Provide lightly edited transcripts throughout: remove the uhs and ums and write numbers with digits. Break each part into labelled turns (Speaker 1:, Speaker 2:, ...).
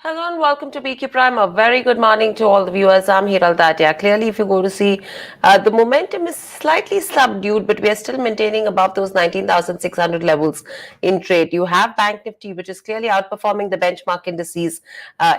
Speaker 1: Hello and welcome to BQ Prime. A very good morning to all the viewers. I'm Hiral Datia. Clearly, if you go to see, the momentum is slightly subdued, but we are still maintaining above those 19,600 levels in trade. You have Bank Nifty, which is clearly outperforming the benchmark indices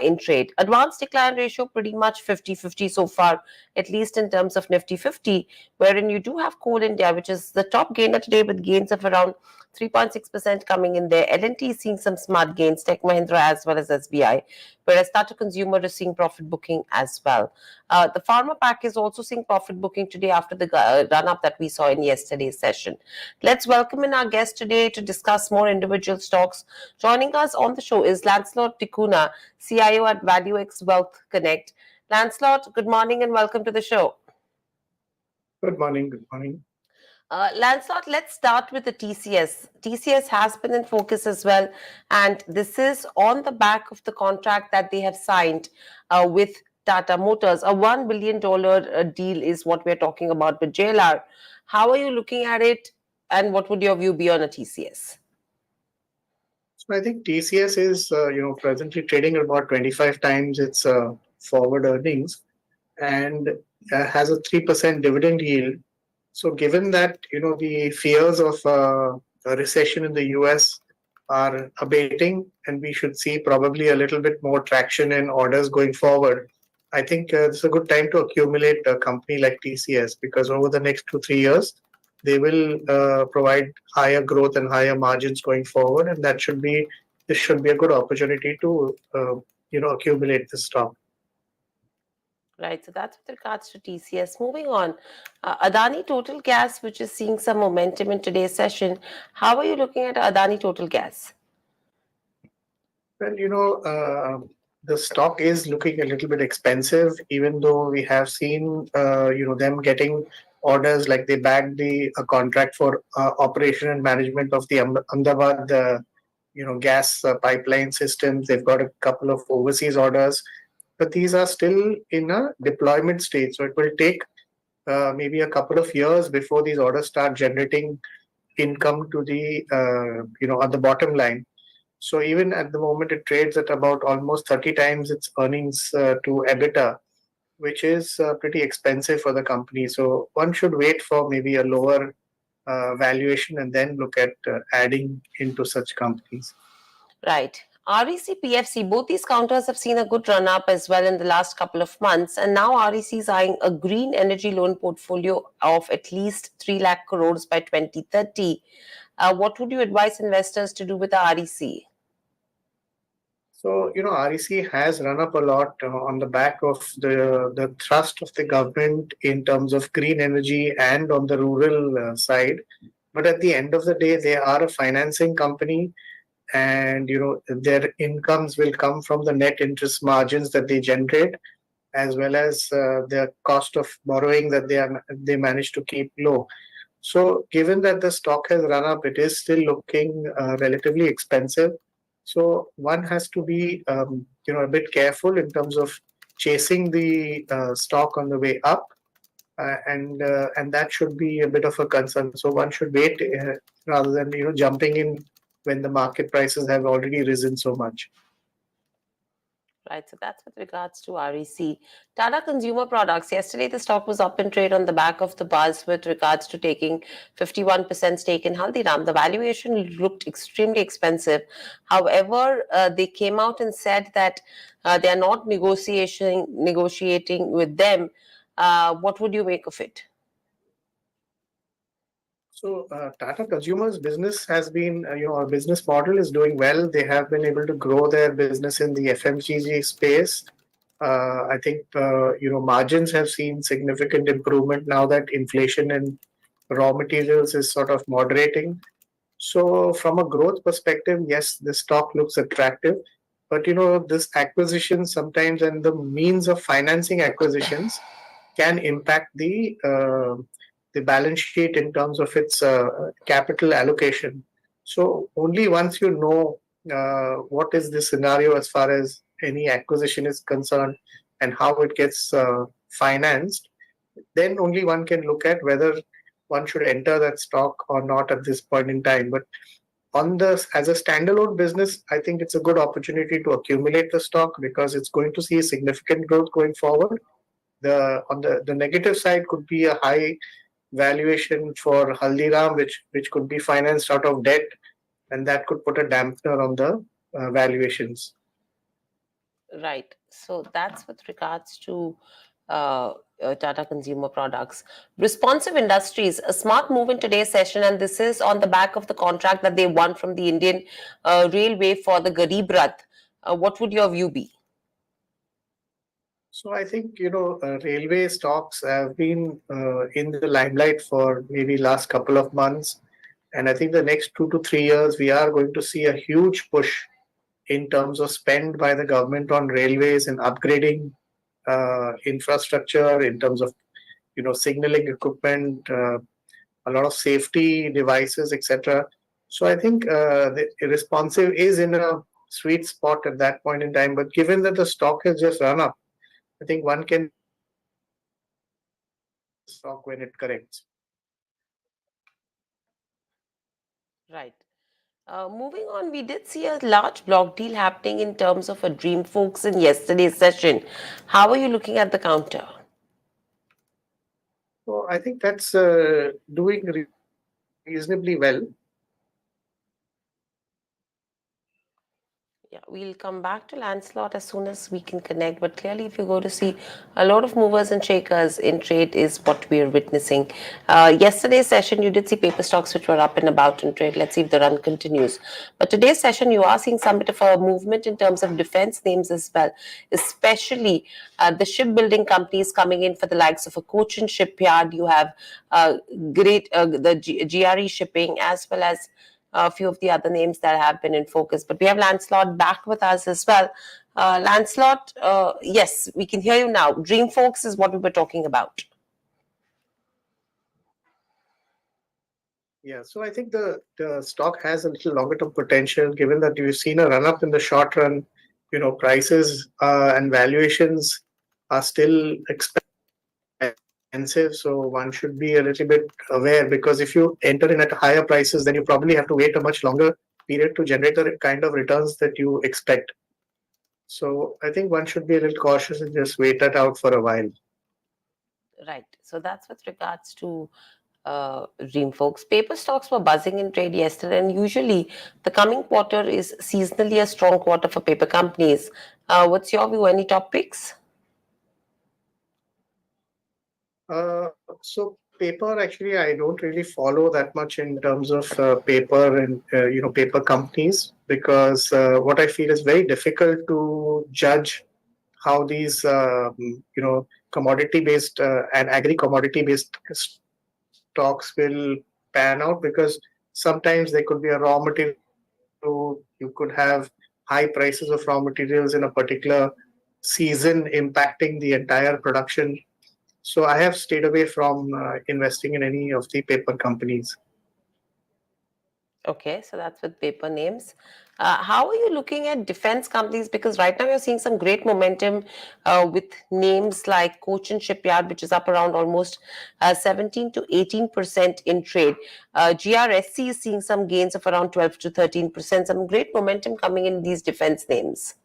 Speaker 1: in trade. Advanced decline ratio pretty much 50-50 so far, at least in terms of Nifty 50, wherein you do have Coal India, which is the top gainer today with gains of around 3.6% coming in there. L&T is seeing some smart gains, Tech Mahindra as well as SBI, whereas Tata Consumer is seeing profit booking as well. The pharma pack is also seeing profit booking today after the run-up that we saw in yesterday's session. Let's welcome in our guest today to discuss more individual stocks. Joining us on the show is Lancelot D Cunha, CIO at ValueX Wealth Connect. Lancelot, good morning and welcome to the show.
Speaker 2: Good morning. Good morning.
Speaker 1: Lancelot, let's start with the TCS. TCS has been in focus as well, and this is on the back of the contract that they have signed with Tata Motors. A $1 billion deal is what we're talking about with JLR. How are you looking at it, and what would your view be on a TCS?
Speaker 2: So I think TCS is, presently trading at about 25 times its forward earnings and has a 3% dividend yield. So given that, the fears of a recession in the US are abating and we should see probably a little bit more traction in orders going forward, I think it's a good time to accumulate a company like TCS because over the next 2-3 years, they will provide higher growth and higher margins going forward, and this should be a good opportunity to accumulate this stock.
Speaker 1: Right, so that's with regards to TCS. Moving on, Adani Total Gas, which is seeing some momentum in today's session. How are you looking at Adani Total Gas?
Speaker 2: Well, the stock is looking a little bit expensive, even though we have seen, them getting orders like they bagged a contract for operation and management of the Ahmedabad, gas pipeline systems. They've got a couple of overseas orders, but these are still in a deployment stage. So it will take maybe a couple of years before these orders start generating income to on the bottom line. So even at the moment, it trades at about almost 30 times its earnings to EBITDA, which is pretty expensive for the company. So one should wait for maybe a lower valuation and then look at adding into such companies.
Speaker 1: Right. REC, PFC, both these counters have seen a good run up as well in the last couple of months. And now REC is eyeing a green energy loan portfolio of at least 3 lakh crores by 2030. What would you advise investors to do with the REC?
Speaker 2: So, REC has run up a lot on the back of the thrust of the government in terms of green energy and on the rural side. But at the end of the day, they are a financing company, and their incomes will come from the net interest margins that they generate, as well as the cost of borrowing that they manage to keep low. So, given that the stock has run up, it is still looking relatively expensive. So one has to be, a bit careful in terms of chasing the stock on the way up, and that should be a bit of a concern. So one should wait rather than jumping in when the market prices have already risen so much.
Speaker 1: Right, so that's with regards to REC. Tata Consumer Products. Yesterday, the stock was up in trade on the back of the buzz with regards to taking 51% stake in Haldiram. The valuation looked extremely expensive. However, they came out and said that they are not negotiating with them. What would you make of it?
Speaker 2: So Tata Consumers business has been, our business model is doing well. They have been able to grow their business in the FMCG space. I think, margins have seen significant improvement now that inflation in raw materials is sort of moderating. So from a growth perspective, yes, the stock looks attractive. But, this acquisition sometimes and the means of financing acquisitions can impact the balance sheet in terms of its capital allocation. So only once you know what is the scenario as far as any acquisition is concerned and how it gets financed, then only one can look at whether one should enter that stock or not at this point in time. But on the as a standalone business, I think it's a good opportunity to accumulate the stock because it's going to see significant growth going forward. The negative side could be a high valuation for Haldiram, which could be financed out of debt, and that could put a dampener on the valuations.
Speaker 1: Right. So that's with regards to Tata Consumer Products. Responsive Industries, a smart move in today's session, and this is on the back of the contract that they won from the Indian Railway for the Garib Rath. What would your view be?
Speaker 2: So I think railway stocks have been in the limelight for maybe last couple of months, and I think the next 2 to 3 years we are going to see a huge push in terms of spend by the government on railways and upgrading infrastructure in terms of signaling equipment, a lot of safety devices, etc. So I think the responsive is in a sweet spot at that point in time. But given that the stock has just run up, I think one can stock when it corrects.
Speaker 1: Right. Moving on, we did see a large block deal happening in terms of a Dream Folks in yesterday's session. How are you looking at the counter?
Speaker 2: So I think that's doing reasonably well.
Speaker 1: Yeah, we'll come back to Lancelot as soon as we can connect. But clearly, if you go to see a lot of movers and shakers in trade, is what we are witnessing. Yesterday's session, you did see paper stocks which were up and about in trade. Let's see if the run continues. But today's session, you are seeing some bit of a movement in terms of defense names as well, especially the shipbuilding companies coming in for the likes of a Cochin shipyard. You have GRE shipping as well as a few of the other names that have been in focus. But we have Lancelot back with us as well. Lancelot, yes, we can hear you now. Dream Folks is what we were talking about.
Speaker 2: Yeah, so I think the stock has a little longer term potential given that you've seen a run up in the short run. Prices and valuations are still expensive, so one should be a little bit aware because if you enter in at higher prices, then you probably have to wait a much longer period to generate the kind of returns that you expect. So I think one should be a little cautious and just wait that out for a while.
Speaker 1: Right. So that's with regards to Dream Folks. Paper stocks were buzzing in trade yesterday, and usually the coming quarter is seasonally a strong quarter for paper companies. What's your view? Any top picks?
Speaker 2: So paper, actually, I don't really follow that much in terms of paper and paper companies because what I feel is very difficult to judge how these commodity based and agri commodity based stocks will pan out because sometimes there could be a raw material issue. You could have high prices of raw materials in a particular season impacting the entire production. So I have stayed away from investing in any of the paper companies.
Speaker 1: Okay, so that's with paper names. How are you looking at defense companies? Because right now you're seeing some great momentum with names like Cochin Shipyard, which is up around almost 17 to 18% in trade. GRSC is seeing some gains of around 12 to 13%. Some great momentum coming in these defense names.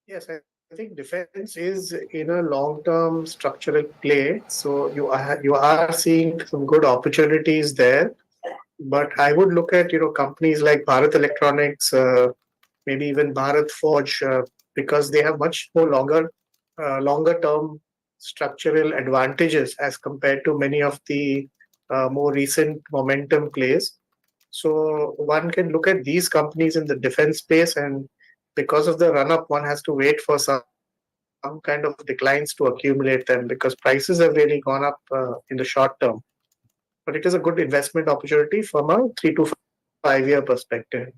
Speaker 2: Yes, I think defense is in a long-term structural play. So you are seeing some good opportunities there. But I would look at companies like Bharat Electronics, maybe even Bharat Forge, because they have much more longer term structural advantages as compared to many of the more recent momentum plays. So one can look at these companies in the defense space, and because of the run up, one has to wait for some kind of declines to accumulate them because prices have really gone up in the short term. But it is a good investment opportunity from a 3 to 5 year perspective.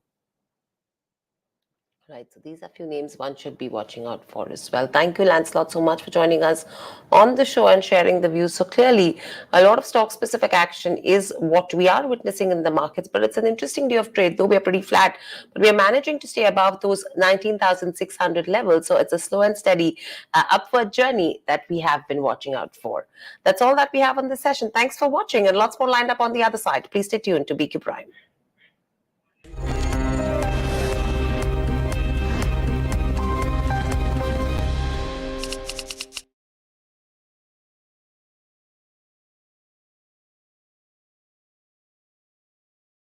Speaker 1: Right, so these are few names one should be watching out for as well. Thank you, Lancelot, so much for joining us on the show and sharing the views. So clearly, a lot of stock-specific action is what we are witnessing in the markets, but it's an interesting day of trade, though we are pretty flat, but we are managing to stay above those 19,600 levels. So it's a slow and steady upward journey that we have been watching out for. That's all that we have on this session. Thanks for watching, and lots more lined up on the other side. Please stay tuned to BQ Prime.